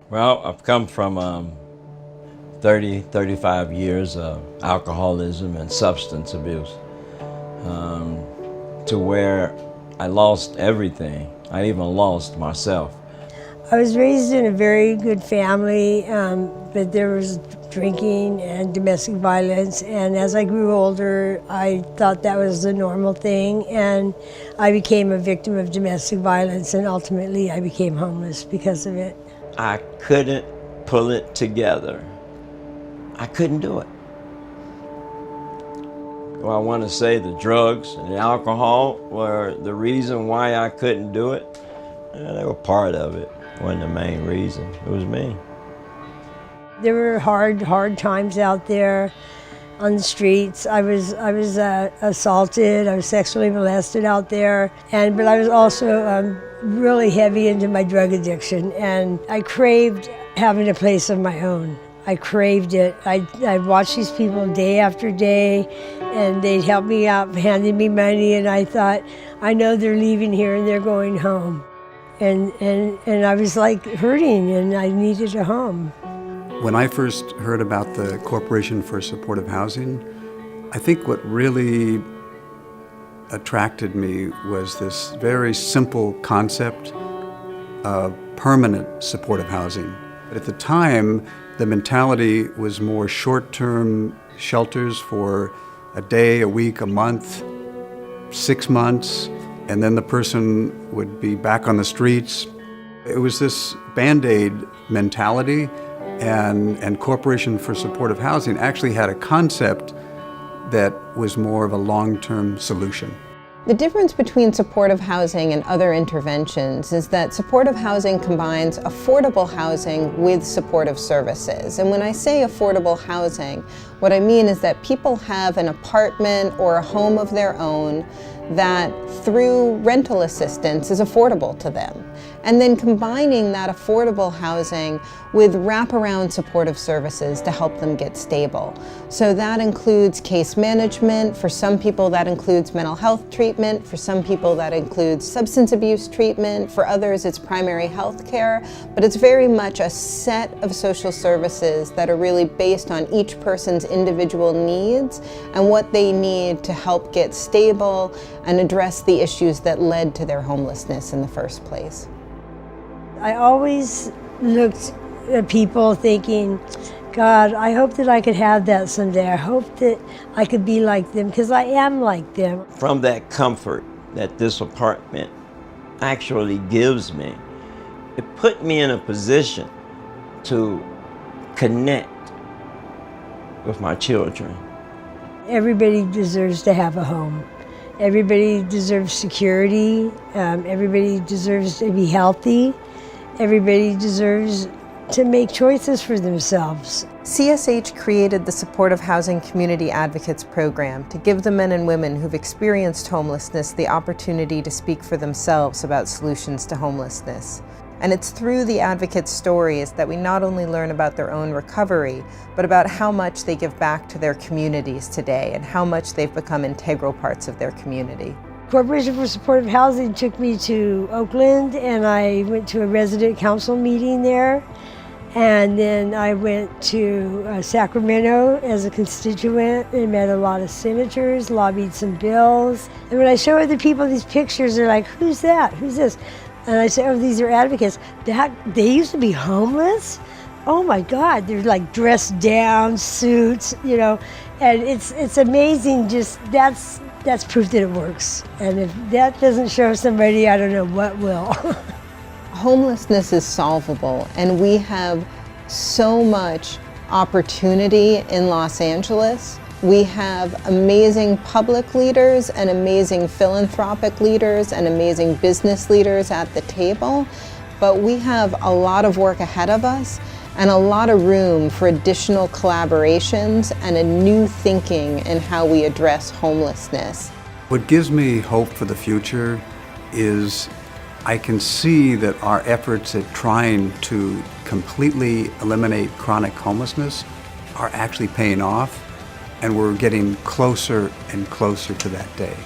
Well, I've come from 35 years of alcoholism and substance abuse to where I lost everything. I even lost myself. I was raised in a very good family, but there was drinking and domestic violence, and as I grew older, I thought that was the normal thing, and I became a victim of domestic violence, and ultimately I became homeless because of it. I couldn't pull it together. I couldn't do it. Well, I want to say the drugs and the alcohol were the reason why I couldn't do it. Yeah, they were part of it. It wasn't the main reason. It was me. There were hard times out there on the streets. I was assaulted. I was sexually molested out there, but I was also really heavy into my drug addiction, and I craved having a place of my own. I craved it. I watched these people day after day, and they'd help me out, handed me money, and I thought, I know they're leaving here and they're going home. And I was like hurting, and I needed a home. When I first heard about the Corporation for Supportive Housing, I think what really attracted me was this very simple concept of permanent supportive housing. But at the time, the mentality was more short-term shelters for a day, a week, a month, 6 months, and then the person would be back on the streets. It was this Band-Aid mentality, and Corporation for Supportive Housing actually had a concept that was more of a long-term solution. The difference between supportive housing and other interventions is that supportive housing combines affordable housing with supportive services. And when I say affordable housing, what I mean is that people have an apartment or a home of their own that through rental assistance is affordable to them. And then combining that affordable housing with wraparound supportive services to help them get stable. So that includes case management. For some people that includes mental health treatment. For some people that includes substance abuse treatment. For others it's primary health care. But it's very much a set of social services that are really based on each person's individual needs and what they need to help get stable and address the issues that led to their homelessness in the first place. I always looked at people thinking, God, I hope that I could have that someday. I hope that I could be like them, because I am like them. From that comfort that this apartment actually gives me, it put me in a position to connect with my children. Everybody deserves to have a home. Everybody deserves security. Everybody deserves to be healthy. Everybody deserves to make choices for themselves. CSH created the Supportive Housing Community Advocates Program to give the men and women who've experienced homelessness the opportunity to speak for themselves about solutions to homelessness. And it's through the advocates' stories that we not only learn about their own recovery, but about how much they give back to their communities today and how much they've become integral parts of their community. Corporation for Supportive Housing took me to Oakland, and I went to a resident council meeting there. And then I went to Sacramento as a constituent and met a lot of senators, lobbied some bills. And when I show other people these pictures, they're like, who's that? Who's this? And I say, oh, these are advocates. They used to be homeless? Oh my God, they're like dressed down, suits, you know. And it's amazing, just that's proof that it works. And if that doesn't show somebody, I don't know what will. Homelessness is solvable, and we have so much opportunity in Los Angeles. We have amazing public leaders and amazing philanthropic leaders and amazing business leaders at the table, but we have a lot of work ahead of us and a lot of room for additional collaborations and a new thinking in how we address homelessness. What gives me hope for the future is I can see that our efforts at trying to completely eliminate chronic homelessness are actually paying off, and we're getting closer and closer to that day.